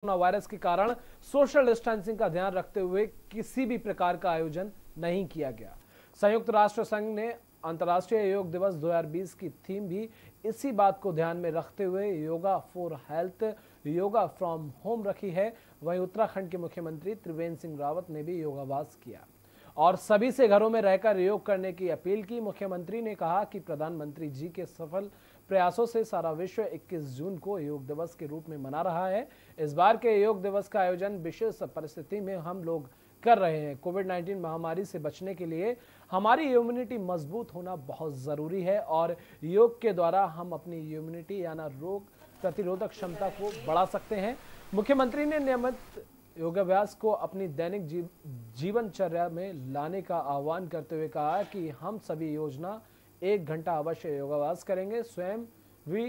Corona virus के कारण social distancing का ध्यान रखते हुए किसी भी प्रकार का आयोजन नहीं किया गया। संयुक्त राष्ट्र संघ ने अंतर्राष्ट्रीय योग दिवस 2020 की थीम भी इसी बात को ध्यान में रखते हुए yoga for health, yoga from home रखी है। वहीं उत्तराखंड के मुख्यमंत्री त्रिवेंद्र सिंह रावत ने भी योगाभ्यास किया और सभी से घरों में रहकर योग करने की अपील की। मुख्यमंत्री ने कहा कि प्रधानमंत्री जी के सफल प्रयासों से सारा विश्व 21 जून को योग दिवस के रूप में मना रहा है। इस बार के योग दिवस का आयोजन विशेष परिस्थिति में हम लोग कर रहे हैं। कोविड-19 महामारी से बचने के लिए हमारी इम्यूनिटी मजबूत होना बहुत जरूरी है और योग के द्वारा हम अपनी इम्यूनिटी यानी रोग प्रतिरोधक क्षमता को बढ़ा सकते हैं। मुख्यमंत्री ने नियमित योगाभ्यास को अपनी दैनिक जीवनचर्या में लाने का आह्वान करते हुए कहा कि हम सभी योजना 1 घंटा अवश्य योगाभ्यास करेंगे। स्वयं भी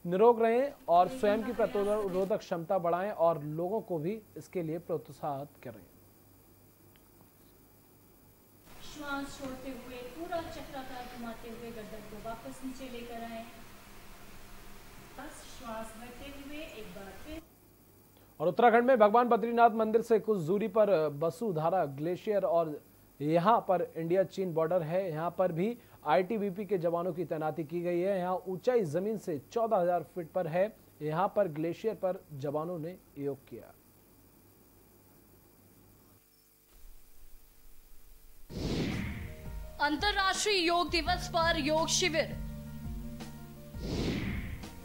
निरोग रहें और स्वयं की प्रतिरोधक क्षमता बढ़ाएं और लोगों को भी इसके लिए प्रोत्साहित करें। श्वास छोड़ते हुए पूरा चक्राकार घुमाते हुए गर्दन को वापस नीचे लेकर आएं। बस श्वास भरते हुए एक बार फिर। और उत्तराखंड में भगवान बद्रीनाथ मंदिर से कुछ दूरी पर बसुधारा ग्लेशियर और यहाँ पर इंडिया चीन बॉर्डर है। यहाँ पर भी आईटीबीपी के जवानों की तैनाती की गई है। यहाँ ऊंचाई जमीन से 14,000 फीट पर है। यहाँ पर ग्लेशियर पर जवानों ने योग किया। अंतर्राष्ट्रीय योग दिवस पर योग शिविर।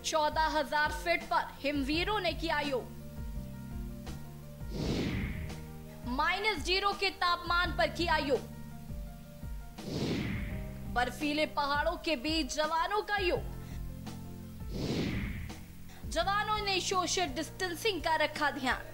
14,000 फीट पर हिमवीरों ने किया योग। -0 के तापमान पर किया योग। बर्फीले पहाड़ों के बीच जवानों का योग। जवानों ने सोशल डिस्टेंसिंग का रखा ध्यान।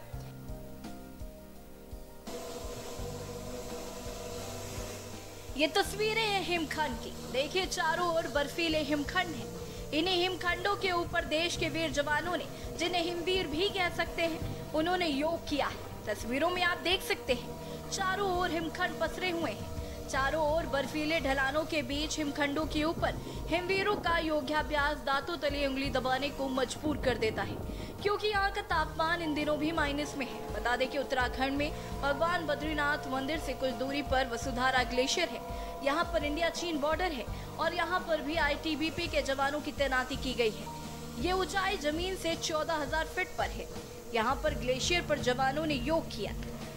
ये तस्वीरें हैं हिमखंड की। देखिए चारों ओर बर्फीले हिमखंड हैं। इन्हीं हिमखंडों के ऊपर देश के वीर जवानों ने, जिन्हें हिमवीर भी कह सकते हैं, उन्होंने योग किया है। तस्वीरों में आप देख सकते हैं चारों ओर हिमखंड पसरे हुए हैं। चारों ओर बर्फीले ढलानों के बीच हिमखंडों के ऊपर हिमवीरों का योगाभ्यास दांतों तले उंगली दबाने को मजबूर कर देता है, क्योंकि यहाँ का तापमान इन दिनों भी माइनस में है। बता दें कि उत्तराखंड में भगवान बद्रीनाथ मंदिर से कुछ दूरी पर वसुधारा ग्लेशियर है। यहाँ पर इंडिया चीन बॉर्डर है और यहाँ पर भी आईटीबीपी के जवानों की तैनाती की गई है। ये ऊंचाई जमीन से 14,000 फीट पर है। यहाँ पर ग्लेशियर पर जवानों ने योग किया।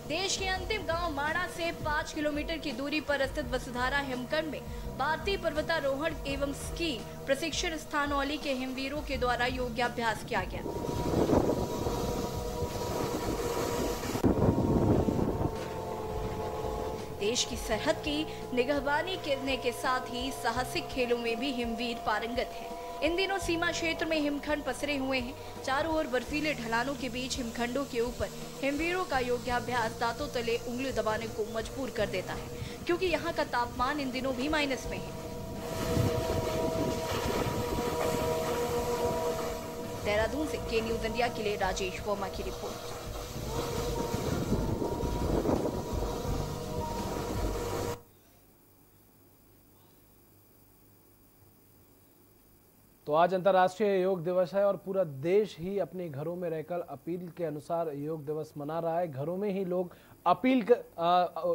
देश के अंतिम गांव माड़ा से 5 किलोमीटर की दूरी पर स्थित वसुधारा हिमखंड में भारतीय पर्वतारोहण एवं स्की प्रशिक्षण स्थान औली के हिमवीरों के द्वारा योगाभ्यास किया गया। देश की सरहद की निगहबानी करने के साथ ही साहसिक खेलों में भी हिमवीर पारंगत हैं। इन दिनों सीमा क्षेत्र में हिमखंड पसरे हुए हैं। चारों ओर बर्फीले ढलानों के बीच हिमखंडों के ऊपर हिमवीरों का योगाभ्यास दांतों तले उंगली दबाने को मजबूर कर देता है, क्योंकि यहाँ का तापमान इन दिनों भी माइनस में है। देहरादून से के न्यूज इंडिया के लिए राजेश वर्मा की रिपोर्ट। तो आज अंतर्राष्ट्रीय योग दिवस है और पूरा देश ही अपने घरों में रहकर अपील के अनुसार योग दिवस मना रहा है। घरों में ही लोग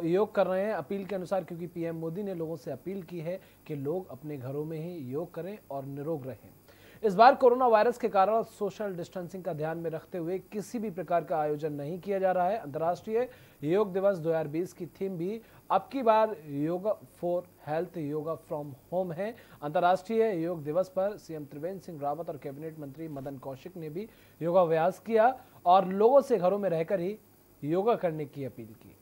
योग कर रहे हैं अपील के अनुसार, क्योंकि पीएम मोदी ने लोगों से अपील की है कि लोग अपने घरों में ही योग करें और निरोग रहें। इस बार कोरोना वायरस के कारण सोशल डिस्टेंसिंग का ध्यान में रखते हुए किसी भी प्रकार का आयोजन नहीं किया जा रहा है। अंतर्राष्ट्रीय योग दिवस 2020 की थीम भी अब की बार yoga for health, yoga from home है। अंतर्राष्ट्रीय योग दिवस पर सीएम त्रिवेंद्र सिंह रावत और कैबिनेट मंत्री मदन कौशिक ने भी योगाभ्यास किया और लोगों से घरों में रहकर ही योगा करने की अपील की।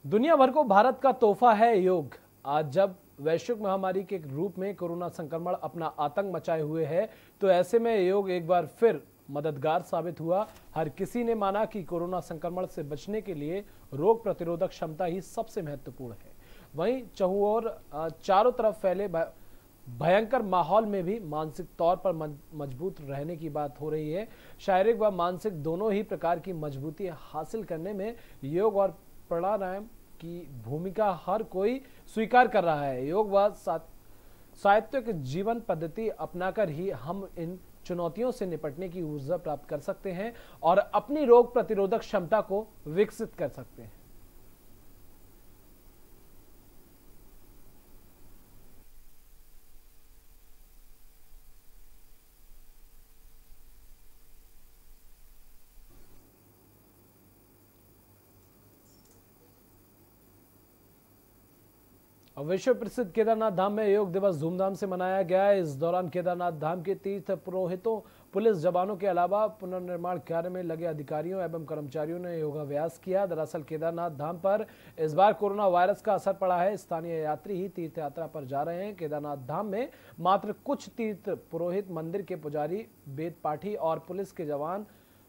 दुनिया भर को भारत का तोहफा है योग। आज जब वैश्विक महामारी के रूप में कोरोना संक्रमण अपना आतंक मचाए हुए है, तो ऐसे में योग एक बार फिर मददगार साबित हुआ। हर किसी ने माना कि कोरोना संक्रमण से बचने के लिए रोग प्रतिरोधक क्षमता ही सबसे महत्वपूर्ण है। वहीं चारों तरफ फैले भयंकर माहौल में भी मानसिक तौर पर मजबूत रहने की बात हो रही है। शारीरिक व मानसिक दोनों ही प्रकार की मजबूती हासिल करने में योग और प्राणायाम की भूमिका हर कोई स्वीकार कर रहा है। योग व सात्विक जीवन पद्धति अपनाकर ही हम इन चुनौतियों से निपटने की ऊर्जा प्राप्त कर सकते हैं और अपनी रोग प्रतिरोधक क्षमता को विकसित कर सकते हैं। विश्व प्रसिद्ध केदारनाथ धाम में योग दिवस धूमधाम से मनाया गया। इस दौरान केदारनाथ धाम के तीर्थ पुरोहितों, पुलिस जवानों के अलावा पुनर्निर्माण कार्य में लगे अधिकारियों एवं कर्मचारियों ने योगाभ्यास किया। दरअसल केदारनाथ धाम पर इस बार कोरोना वायरस का असर पड़ा है। स्थानीय यात्री ही तीर्थ यात्रा पर जा रहे हैं। केदारनाथ धाम में मात्र कुछ तीर्थ पुरोहित, मंदिर के पुजारी, वेद पाठी और पुलिस के जवान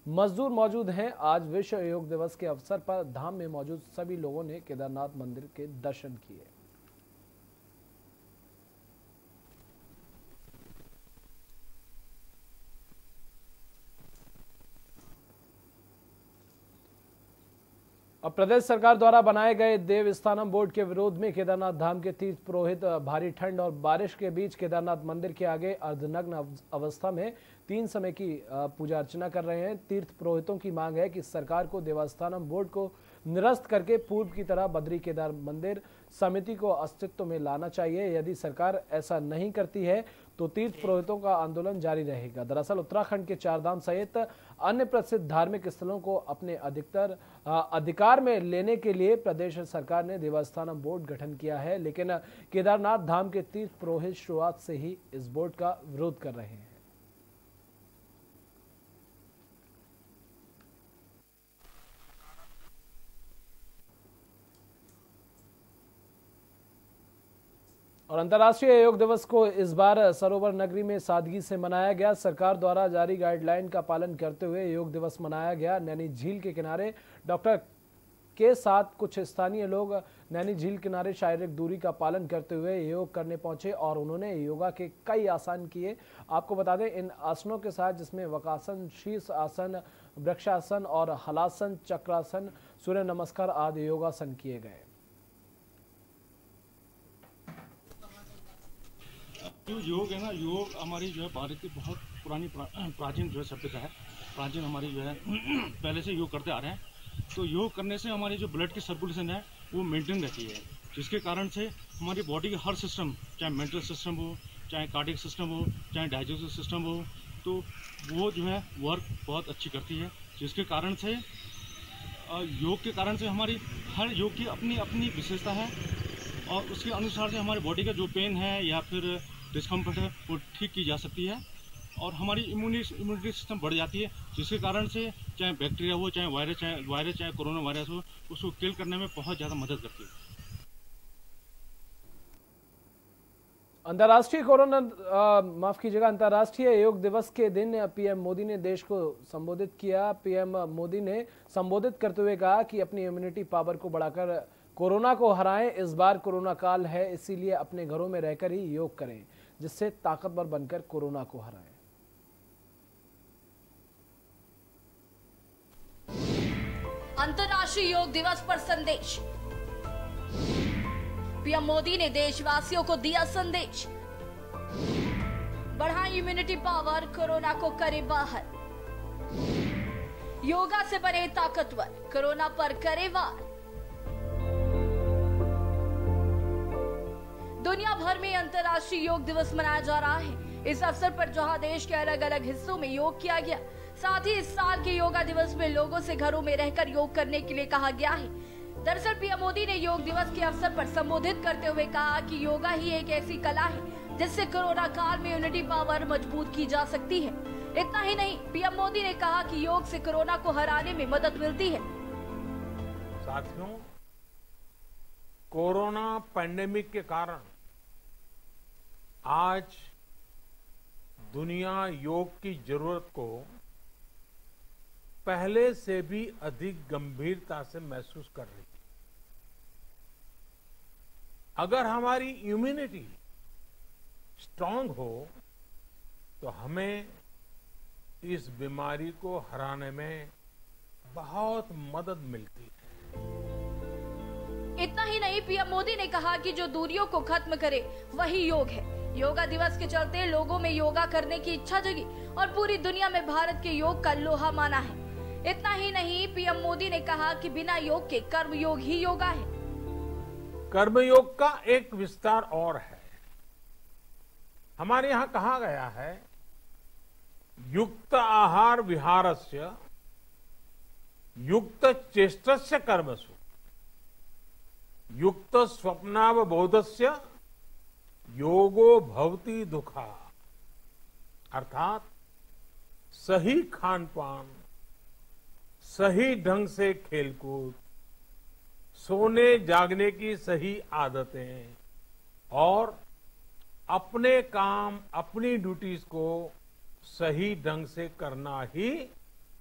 मजदूर मौजूद हैं। आज विश्व योग दिवस के अवसर पर धाम में मौजूद सभी लोगों ने केदारनाथ मंदिर के दर्शन किए। अब प्रदेश सरकार द्वारा बनाए गए देवस्थानम बोर्ड के विरोध में केदारनाथ धाम के तीर्थ पुरोहित भारी ठंड और बारिश के बीच केदारनाथ मंदिर के आगे अर्धनग्न अवस्था में 3 समय की पूजा अर्चना कर रहे हैं। तीर्थ पुरोहितों की मांग है कि सरकार को देवस्थानम बोर्ड को निरस्त करके पूर्व की तरह बद्री केदार मंदिर समिति को अस्तित्व में लाना चाहिए। यदि सरकार ऐसा नहीं करती है तो तीर्थ पुरोहितों का आंदोलन जारी रहेगा। दरअसल उत्तराखंड के चारधाम सहित अन्य प्रसिद्ध धार्मिक स्थलों को अपने अधिकार में लेने के लिए प्रदेश सरकार ने देवस्थानम बोर्ड गठन किया है, लेकिन केदारनाथ धाम के तीर्थ पुरोहित शुरुआत से ही इस बोर्ड का विरोध कर रहे हैं। और अंतर्राष्ट्रीय योग दिवस को इस बार सरोवर नगरी में सादगी से मनाया गया। सरकार द्वारा जारी गाइडलाइन का पालन करते हुए योग दिवस मनाया गया। नैनी झील के किनारे डॉक्टर के साथ कुछ स्थानीय लोग नैनी झील किनारे शारीरिक दूरी का पालन करते हुए योग करने पहुंचे और उन्होंने योगा के कई आसन किए। आपको बता दें, इन आसनों के साथ जिसमें वकासन, शीर्ष आसन, वृक्षासन और हलासन, चक्रासन, सूर्य नमस्कार आदि योगासन किए गए। जो योग है ना, योग हमारी जो है भारत की बहुत पुरानी प्राचीन जो है सभ्यता है। प्राचीन हमारी जो है पहले से योग करते आ रहे हैं। तो योग करने से हमारी जो ब्लड की सर्कुलेशन है वो मेंटेन रहती है, जिसके कारण से हमारी बॉडी के हर सिस्टम, चाहे मेंटल सिस्टम हो, चाहे कार्डियक सिस्टम हो, चाहे डाइजेस्टिव सिस्टम हो, तो वो जो है वर्क बहुत अच्छी करती है। जिसके कारण से योग के कारण से हमारी हर योग की अपनी अपनी विशेषता है और उसके अनुसार से हमारी बॉडी का जो पेन है या फिर डिस्कम्फर्ट है वो ठीक की जा सकती है और हमारी इम्यूनिटी सिस्टम बढ़ जाती है, जिसके कारण से चाहे बैक्टीरिया हो, चाहे वायरस चाहे कोरोना वायरस हो, उसको किल करने में बहुत ज़्यादा मदद करती है। अंतर्राष्ट्रीय योग दिवस के दिन पीएम मोदी ने देश को संबोधित किया। पीएम मोदी ने संबोधित करते हुए कहा कि अपनी इम्यूनिटी पावर को बढ़ाकर कोरोना को हराएं। इस बार कोरोना काल है, इसीलिए अपने घरों में रहकर ही योग करें, जिससे ताकतवर बनकर कोरोना को हराएं। अंतर्राष्ट्रीय योग दिवस पर संदेश। पीएम मोदी ने देशवासियों को दिया संदेश, बढ़ाएं इम्यूनिटी पावर, कोरोना को करे बाहर, योगा से बने ताकतवर, कोरोना पर करे वार। दुनिया भर में अंतर्राष्ट्रीय योग दिवस मनाया जा रहा है। इस अवसर पर जहां देश के अलग अलग हिस्सों में योग किया गया, साथ ही इस साल के योगा दिवस में लोगों से घरों में रहकर योग करने के लिए कहा गया है। दरअसल पीएम मोदी ने योग दिवस के अवसर पर संबोधित करते हुए कहा कि योगा ही एक ऐसी कला है जिससे कोरोना काल में इम्यूनिटी पावर मजबूत की जा सकती है। इतना ही नहीं, पीएम मोदी ने कहा कि योग से कोरोना को हराने में मदद मिलती है। साथियों, कोरोना पैंडेमिक के कारण आज दुनिया योग की जरूरत को पहले से भी अधिक गंभीरता से महसूस कर रही है। अगर हमारी इम्यूनिटी स्ट्रांग हो तो हमें इस बीमारी को हराने में बहुत मदद मिलती है। इतना ही नहीं, पीएम मोदी ने कहा कि जो दूरियों को खत्म करे वही योग है। योगा दिवस के चलते लोगों में योगा करने की इच्छा जगी और पूरी दुनिया में भारत के योग का लोहा माना है। इतना ही नहीं, पीएम मोदी ने कहा कि बिना योग के कर्म योग ही योगा है। कर्मयोग का एक विस्तार और है। हमारे यहाँ कहा गया है, युक्त आहार विहारस्य युक्त चेष्टस्य कर्मसु युक्त स्वप्नावबोधस्य योगो भवति दुखा। अर्थात सही खान पान, सही ढंग से खेलकूद, सोने जागने की सही आदतें और अपने काम, अपनी ड्यूटीज को सही ढंग से करना ही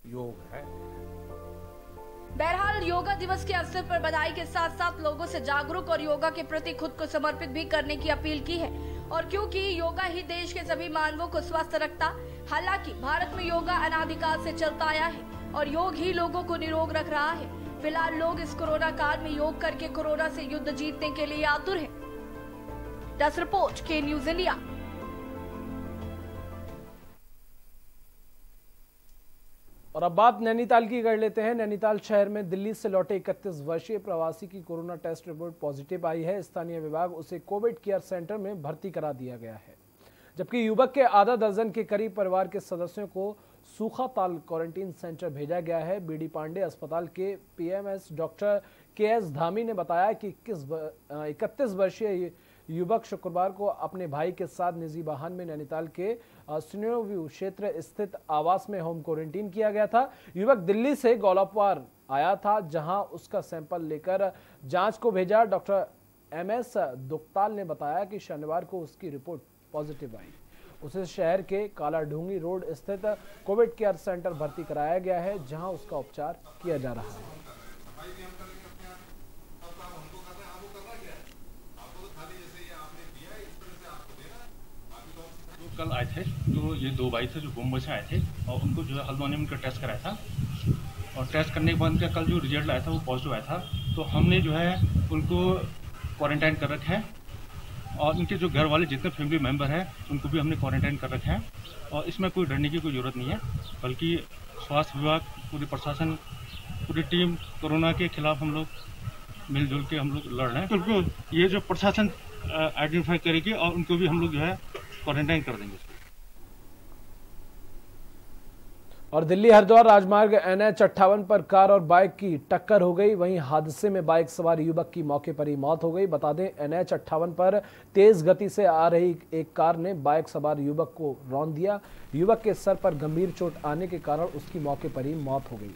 योग है। बहरहाल योगा दिवस के अवसर पर बधाई के साथ साथ लोगों से जागरूक और योगा के प्रति खुद को समर्पित भी करने की अपील की है। और क्योंकि योगा ही देश के सभी मानवों को स्वस्थ रखता, हालांकि भारत में योगा अनादिकाल से चलता आया है और योग ही लोगों को निरोग रख रहा है। फिलहाल लोग इस कोरोना काल में योग करके कोरोना से युद्ध जीतने के लिए आतुर हैं। डेस्क रिपोर्ट, के न्यूज इंडिया। और अब बात नैनीताल की कर लेते हैं। नैनीताल शहर में दिल्ली से लौटे 31 वर्षीय प्रवासी की कोरोना टेस्ट रिपोर्ट पॉजिटिव आई है। स्थानीय विभाग उसे कोविड केयर सेंटर में भर्ती करा दिया गया है, जबकि युवक के आधा दर्जन के करीब परिवार के सदस्यों को सूखाताल क्वारंटीन सेंटर भेजा गया है। बीडी पांडे अस्पताल के पीएमएस डॉक्टर केएस धामी ने बताया कि 31 वर्षीय युवक शुक्रवार को अपने भाई के साथ निजी वाहन में नैनीताल के स्नोव्यू क्षेत्र स्थित आवास में होम क्वारंटीन किया गया था। युवक दिल्ली से गौलपवार आया था, जहां उसका सैंपल लेकर जांच को भेजा। डॉक्टर एमएस दुक्ताल ने बताया कि शनिवार को उसकी रिपोर्ट पॉजिटिव आई। उसे शहर के कालाढूंगी रोड स्थित कोविड केयर सेंटर भर्ती कराया गया है, जहां उसका उपचार किया जा रहा है। कल आए थे, तो ये 2 भाई थे जो मुंबई से आए थे और उनको जो है हल्द्वानी में उनका टेस्ट कराया था और टेस्ट करने के बाद उनका कल जो रिजल्ट आया था वो पॉजिटिव आया था। तो हमने जो है उनको क्वारंटाइन कर रखा है और उनके जो घर वाले जितने फैमिली मेम्बर हैं उनको भी हमने क्वारंटाइन कर रखा है। और इसमें कोई डरने की कोई ज़रूरत नहीं है, बल्कि स्वास्थ्य विभाग, पूरी प्रशासन, पूरी टीम कोरोना के खिलाफ हम लोग मिलजुल के हम लोग लड़ रहे हैं। तो ये जो प्रशासन आइडेंटिफाई करेगी और उनको भी हम लोग जो है क्वारंटाइन कर देंगे। और दिल्ली हरिद्वार राजमार्ग NH58 पर कार और बाइक की टक्कर हो गई। वहीं हादसे में बाइक सवार युवक की मौके पर ही मौत हो गई। बता दें, NH58 पर तेज गति से आ रही एक कार ने बाइक सवार युवक को रौंद दिया। युवक के सर पर गंभीर चोट आने के कारण उसकी मौके पर ही मौत हो गई।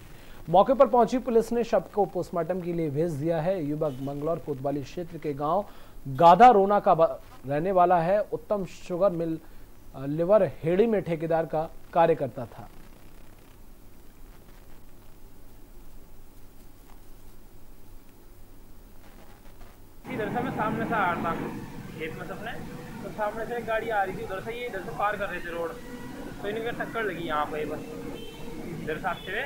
मौके पर पहुंची पुलिस ने शव को पोस्टमार्टम के लिए भेज दिया है। युवक मंगलौर कोतवाली क्षेत्र के गांव गाधा रोना का रहने वाला है। उत्तम शुगर मिल लिवर हेड़ी में ठेकेदार का कार्य करता था। इधर से मैं सामने से आ रहा था खेत में सपने, तो सामने से एक गाड़ी आ रही थी उधर से, ये इधर से पार कर रहे थे रोड, तो इनके टक्कर लगी यहाँ पे। बस इधर से आते हुए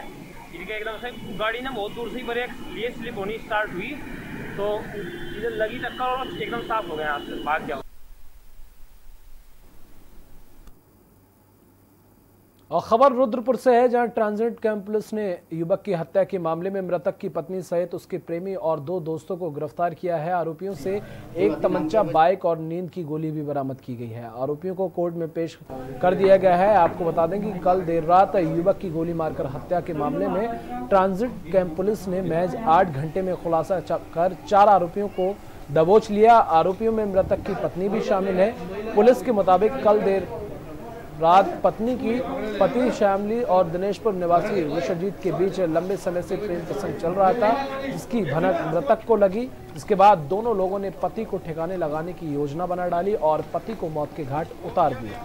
इनके एकदम से गाड़ी ना बहुत दूर से ही ब्रेक लिए स्लिप होनी स्टार्ट हुई, तो इधर लगी टक्कर और एकदम साफ हो गया, यहाँ से भाग गया। और खबर रुद्रपुर से है, जहां ट्रांजिट कैंप पुलिस ने युवक की हत्या के मामले में मृतक की पत्नी सहित उसके प्रेमी और 2 दोस्तों को गिरफ्तार किया है। आरोपियों से एक तमंचा, बाइक और नींद की गोली भी बरामद की गई है। आरोपियों को कोर्ट में पेश कर दिया गया है। आपको बता दें कि कल देर रात युवक की गोली मारकर हत्या के मामले में ट्रांजिट कैंप पुलिस ने महज 8 घंटे में खुलासा कर 4 आरोपियों को दबोच लिया। आरोपियों में मृतक की पत्नी भी शामिल है। पुलिस के मुताबिक कल देर रात पत्नी की पति श्यामली और दिनेशपुर निवासी विश्वजीत के बीच लंबे समय से प्रेम प्रसंग चल रहा था, जिसकी भनक मृतक को लगी। इसके बाद दोनों लोगों ने पति को ठिकाने लगाने की योजना बना डाली और पति को मौत के घाट उतार दिया।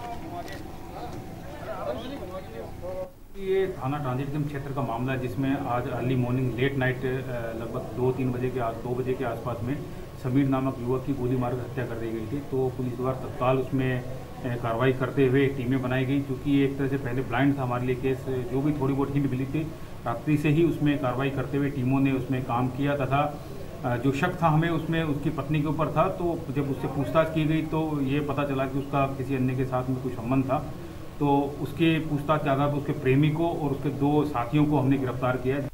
ये थाना ट्रांजिट कैंप क्षेत्र का मामला है, जिसमें आज अर्ली मॉर्निंग लेट नाइट लगभग 2 बजे के आसपास में समीर नामक युवक की गोली मारकर हत्या कर दी गई थी। तो पुलिस द्वारा तत्काल उसमें कार्रवाई करते हुए टीमें बनाई गई, क्योंकि एक तरह से पहले ब्लाइंड था हमारे लिए केस। जो भी थोड़ी बहुत हिंट मिली थी, रात्रि से ही उसमें कार्रवाई करते हुए टीमों ने उसमें काम किया, तथा जो शक था हमें उसमें उसकी पत्नी के ऊपर था। तो जब उससे पूछताछ की गई तो ये पता चला कि उसका किसी अन्य के साथ में कुछ संबंध था। तो उसके पूछताछ के आधार पर उसके प्रेमी को और उसके 2 साथियों को हमने गिरफ्तार किया।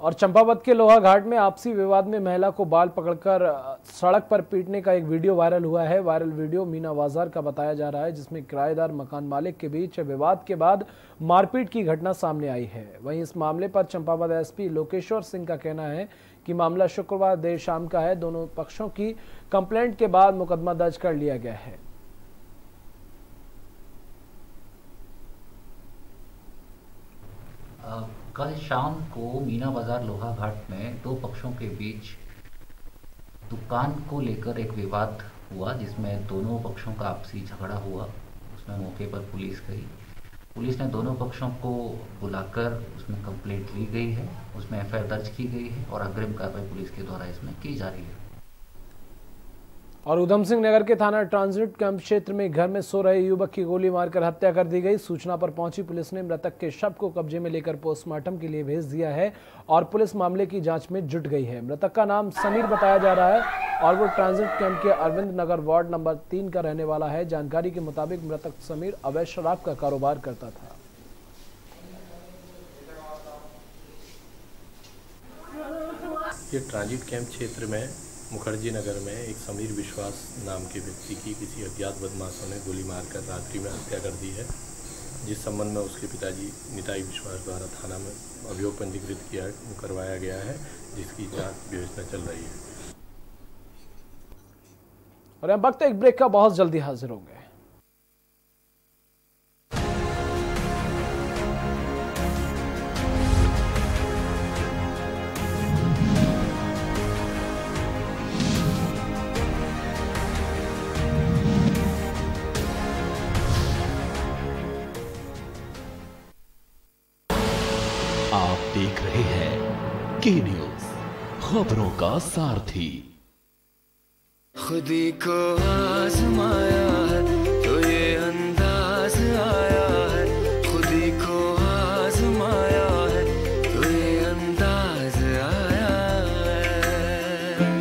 और चंपावत के लोहा घाट में आपसी विवाद में महिला को बाल पकड़कर सड़क पर पीटने का एक वीडियो वायरल हुआ है। वायरल वीडियो मीना बाजार का बताया जा रहा है, जिसमें किराएदार मकान मालिक के बीच विवाद के बाद मारपीट की घटना सामने आई है। वहीं इस मामले पर चंपावत एसपी लोकेश्वर सिंह का कहना है कि मामला शुक्रवार देर शाम का है। दोनों पक्षों की कंप्लेंट के बाद मुकदमा दर्ज कर लिया गया है। कल शाम को मीना बाजार लोहा घाट में 2 पक्षों के बीच दुकान को लेकर एक विवाद हुआ, जिसमें दोनों पक्षों का आपसी झगड़ा हुआ। उसमें मौके पर पुलिस गई। पुलिस ने दोनों पक्षों को बुलाकर उसमें कंप्लेंट ली गई है, उसमें एफआईआर दर्ज की गई है और अग्रिम कार्रवाई पुलिस के द्वारा इसमें की जा रही है। और उधम सिंह नगर के थाना ट्रांजिट कैंप क्षेत्र में घर में सो रहे युवक की गोली मारकर हत्या कर दी गई। सूचना पर पहुंची पुलिस ने मृतक के शव को कब्जे में लेकर पोस्टमार्टम के लिए भेज दिया है और पुलिस मामले की जांच में जुट गई है। मृतक का नाम समीर बताया जा रहा है और वो ट्रांजिट कैंप के अरविंद नगर वार्ड नंबर 3 का रहने वाला है। जानकारी के मुताबिक मृतक समीर अवैध शराब का कारोबार करता था। ये ट्रांजिट कैंप क्षेत्र में मुखर्जी नगर में एक समीर विश्वास नाम के व्यक्ति की किसी अज्ञात बदमाशों ने गोली मारकर रात्रि में हत्या कर दी है, जिस संबंध में उसके पिताजी निताई विश्वास द्वारा थाना में अभियोग पंजीकृत करवाया गया है, जिसकी जांच विवेचना चल रही है। और हम वक्त एक ब्रेक का, बहुत जल्दी हाजिर होंगे। आप देख रहे हैं के न्यूज, खबरों का सारथी। खुदी को आजमाया है तो ये अंदाज आया है, खुदी को आजमाया है तो ये अंदाज आया है।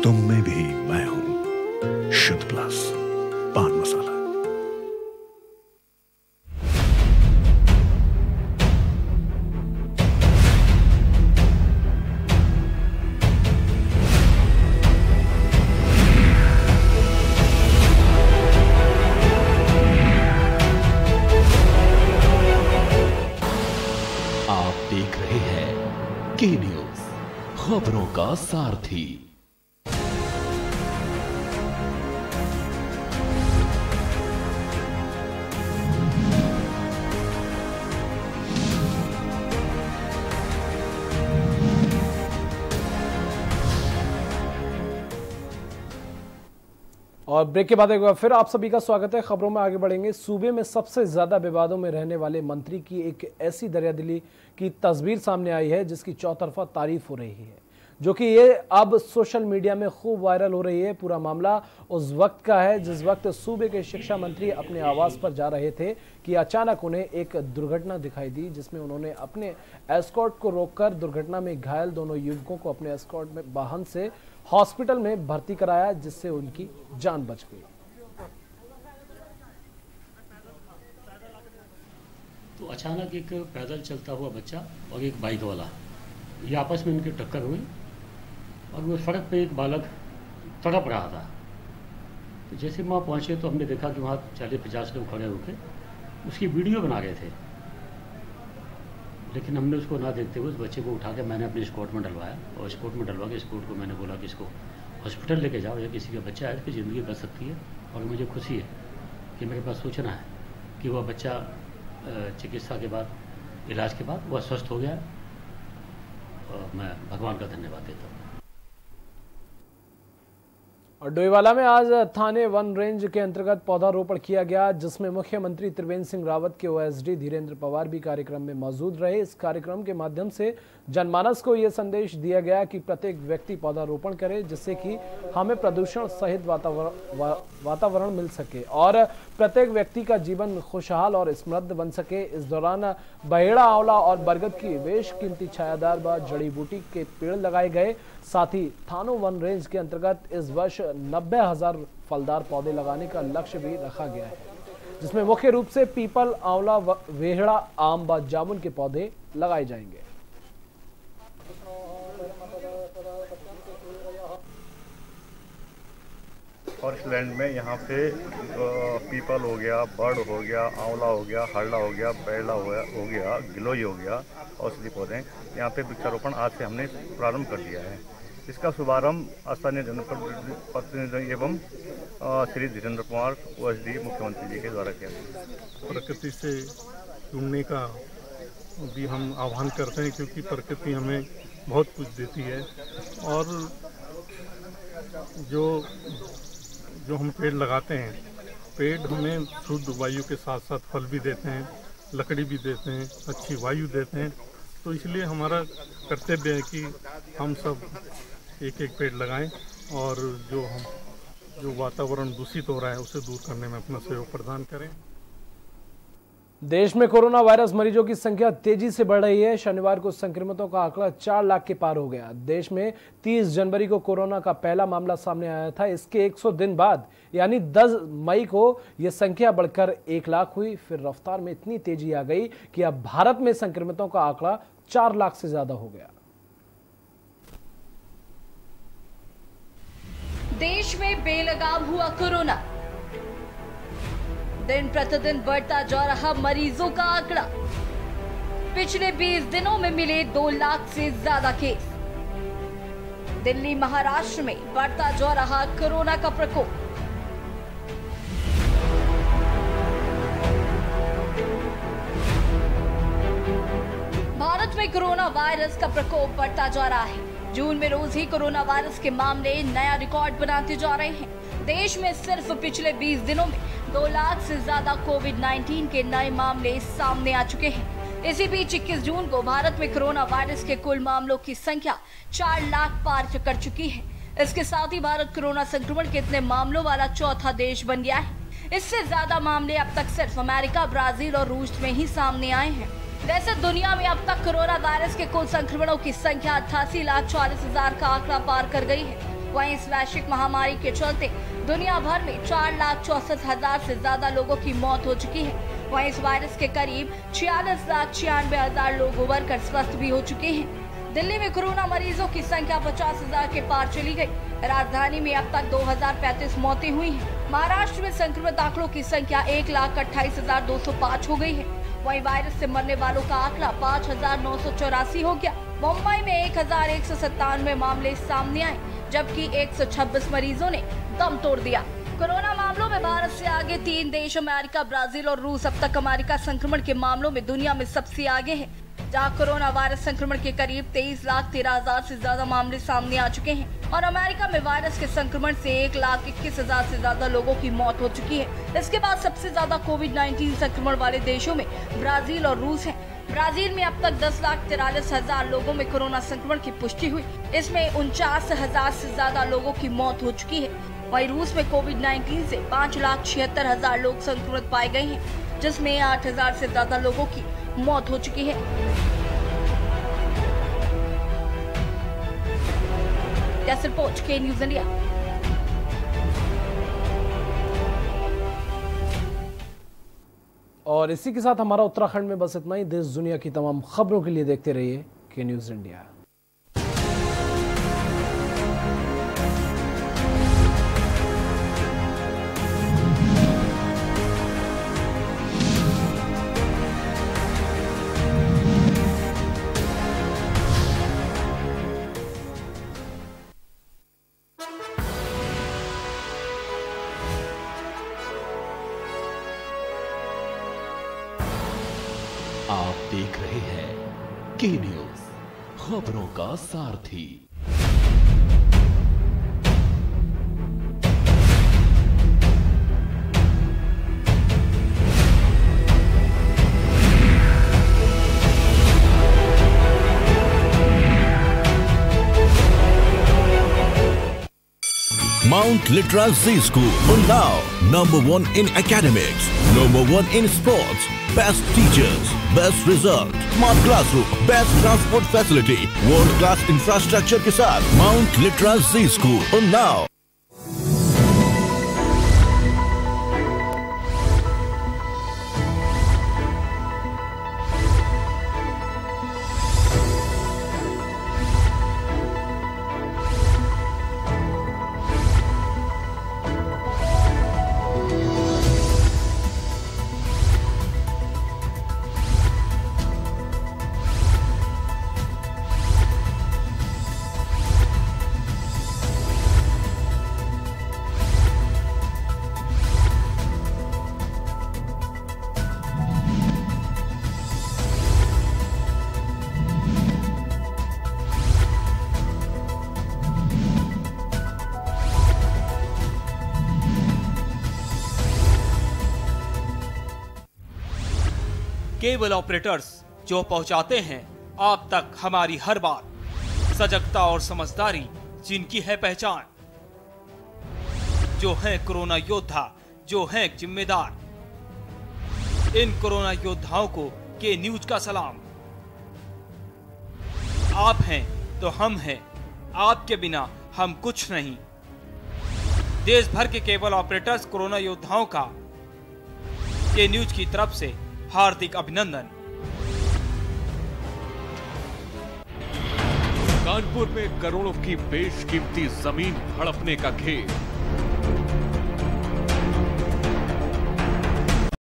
तुम में भी मैं हूं, शुद्ध प्लस पान मसाला। देख रहे हैं के न्यूज, खबरों का सारथी। और ब्रेक के बाद एक बार फिर आप सभी का स्वागत है। खबरों में आगे बढ़ेंगे। सूबे में सबसे ज्यादा विवादों में रहने वाले मंत्री की एक ऐसी दरियादिली की तस्वीर सामने आई है जिसकी चौतरफा तारीफ हो रही है, जो कि ये अब सोशल मीडिया में खूब वायरल हो रही है। पूरा मामला उस वक्त का है जिस वक्त सूबे के शिक्षा मंत्री अपने आवास पर जा रहे थे कि अचानक उन्हें एक दुर्घटना दिखाई दी, जिसमें उन्होंने अपने एस्कॉर्ट को रोककर दुर्घटना में घायल दोनों युवकों को अपने एस्कॉर्ट में वाहन से हॉस्पिटल में भर्ती कराया, जिससे उनकी जान बच गई। तो अचानक एक पैदल चलता हुआ बच्चा और एक बाइक वाला, ये आपस में इनकी टक्कर हुई और वो सड़क पे एक बालक तड़प रहा था। तो जैसे वहाँ पहुँचे तो हमने देखा कि वहाँ 40-50 लोग खड़े होकर उसकी वीडियो बना रहे थे, लेकिन हमने उसको ना देखते हुए उस बच्चे को उठा के मैंने अपने स्कॉट में डलवाया और स्कॉट में डलवा के स्कॉट को मैंने बोला कि इसको हॉस्पिटल लेके जाओ, या किसी का बच्चा है इसकी ज़िंदगी बच सकती है। और मुझे खुशी है कि मेरे पास सूचना है कि वह बच्चा चिकित्सा के बाद, इलाज के बाद वह स्वस्थ हो गया और मैं भगवान का धन्यवाद देता हूँ। और डोईवाला में आज थाने वन रेंज के अंतर्गत पौधारोपण किया गया, जिसमें मुख्यमंत्री त्रिवेंद्र सिंह रावत के ओएसडी धीरेन्द्र पवार भी कार्यक्रम में मौजूद रहे। इस कार्यक्रम के माध्यम से जनमानस को यह संदेश दिया गया कि प्रत्येक व्यक्ति पौधारोपण करे, जिससे कि हमें प्रदूषण सहित वातावरण मिल सके और प्रत्येक व्यक्ति का जीवन खुशहाल और समृद्ध बन सके। इस दौरान बहेड़ा, आंवला और बरगद की बेशकीमती छायादार व जड़ी बूटी के पेड़ लगाए गए। साथ ही थानो वन रेंज के अंतर्गत इस वर्ष 90,000 फलदार पौधे लगाने का लक्ष्य भी रखा गया है, जिसमें मुख्य रूप से पीपल, आंवला, वेहड़ा, आम व जामुन के पौधे लगाए जाएंगे। फॉरेस्ट लैंड में यहाँ पे पीपल हो गया, बर्ड हो गया, आंवला हो गया, हरला हो गया, बेला हो गया, गिलोई हो गया, औषधि पौधे, यहाँ पे वृक्षारोपण आज से हमने प्रारंभ कर दिया है। इसका शुभारंभ स्थानीय जनप्रतिनिधि एवं श्री धीरेन्द्र पवार ओएसडी मुख्यमंत्री जी के द्वारा किया गया। प्रकृति से जुड़ने का भी हम आह्वान करते हैं, क्योंकि प्रकृति हमें बहुत कुछ देती है और जो हम पेड़ लगाते हैं, पेड़ हमें शुद्ध वायु के साथ साथ फल भी देते हैं, लकड़ी भी देते हैं, अच्छी वायु देते हैं। तो इसलिए हमारा कर्तव्य है कि हम सब एक एक पेड़ लगाएं और जो वातावरण दूषित हो रहा है उसे दूर करने में अपना सहयोग प्रदान करें। देश में कोरोना वायरस मरीजों की संख्या तेजी से बढ़ रही है। शनिवार को संक्रमितों का आंकड़ा 4 लाख के पार हो गया। देश में 30 जनवरी को कोरोना का पहला मामला सामने आया था। इसके 100 दिन बाद यानी 10 मई को यह संख्या बढ़कर 1 लाख हुई। फिर रफ्तार में इतनी तेजी आ गई कि अब भारत में संक्रमितों का आंकड़ा 4 लाख से ज्यादा हो गया। देश में बेलगाम हुआ कोरोना। दिन प्रतिदिन बढ़ता जा रहा मरीजों का आंकड़ा। पिछले 20 दिनों में मिले 2 लाख से ज्यादा केस। दिल्ली, महाराष्ट्र में बढ़ता जा रहा कोरोना का प्रकोप। भारत में कोरोना वायरस का प्रकोप बढ़ता जा रहा है। जून में रोज ही कोरोना वायरस के मामले नया रिकॉर्ड बनाते जा रहे हैं। देश में सिर्फ पिछले 20 दिनों में 2 लाख से ज्यादा कोविड-19 के नए मामले सामने आ चुके हैं। इसी बीच 21 जून को भारत में कोरोना वायरस के कुल मामलों की संख्या 4 लाख पार कर चुकी है। इसके साथ ही भारत कोरोना संक्रमण के इतने मामलों वाला चौथा देश बन गया है। इससे ज्यादा मामले अब तक सिर्फ अमेरिका, ब्राजील और रूस में ही सामने आए हैं। वैसे दुनिया में अब तक कोरोना वायरस के कुल संक्रमणों की संख्या 88,40,000 का आंकड़ा पार कर गई है। वहीं इस वैश्विक महामारी के चलते दुनिया भर में 4,64,000 से ज्यादा लोगों की मौत हो चुकी है। वहीं इस वायरस के करीब 46,96,000 लोग उबर कर स्वस्थ भी हो चुके हैं। दिल्ली में कोरोना मरीजों की संख्या 50,000 के पार चली गई। राजधानी में अब तक 2,035 मौतें हुई हैं। महाराष्ट्र में संक्रमित आंकड़ों की संख्या 1,28,205 हो गई है। वहीं वायरस से मरने वालों का आंकड़ा 5,984 हो गया। मुंबई में 1,197 मामले सामने आए, जबकि 126 मरीजों ने दम तोड़ दिया। कोरोना मामलों में भारत से आगे 3 देश अमेरिका, ब्राजील और रूस अब तक अमेरिका संक्रमण के मामलों में दुनिया में सबसे आगे है, जहां कोरोना वायरस संक्रमण के करीब 23,13,000 से ज्यादा मामले सामने आ चुके हैं और अमेरिका में वायरस के संक्रमण से 1,21,000 से ज्यादा लोगों की मौत हो चुकी है। इसके बाद सबसे ज्यादा कोविड-19 संक्रमण वाले देशों में ब्राजील और रूस है। ब्राजील में अब तक 10,43,000 लोगों में कोरोना संक्रमण की पुष्टि हुई। इसमें 49,000 से ज्यादा लोगों की मौत हो चुकी है। वहीं रूस में कोविड-19 से 5,76,000 लोग संक्रमित पाए गए हैं, जिसमें 8,000 से ज्यादा लोगों की मौत हो चुकी है। डेस्क रिपोर्ट के न्यूज़ इंडिया। और इसी के साथ हमारा उत्तराखंड में बस इतना ही। देश दुनिया की तमाम खबरों के लिए देखते रहिए के न्यूज़ इंडिया। आप देख रहे हैं के न्यूज़, खबरों का सारथी। Mount Litra Z School, Unnao. #1 in academics, #1 in sports, best teachers, best result, smart classroom, best transport facility, world class infrastructure के साथ Mount Litra Z School, Unnao. Cable operators जो पहुंचाते हैं आप तक हमारी हर बात, सजगता और समझदारी जिनकी है पहचान, जो हैं कोरोना योद्धा, जो हैं जिम्मेदार। इन कोरोना योद्धाओं को के न्यूज का सलाम। आप हैं तो हम हैं, आपके बिना हम कुछ नहीं। देश भर के केबल ऑपरेटर्स कोरोना योद्धाओं का के न्यूज की तरफ से हार्दिक अभिनंदन। कानपुर में करोड़ों की बेशकीमती जमीन हड़पने का खेल।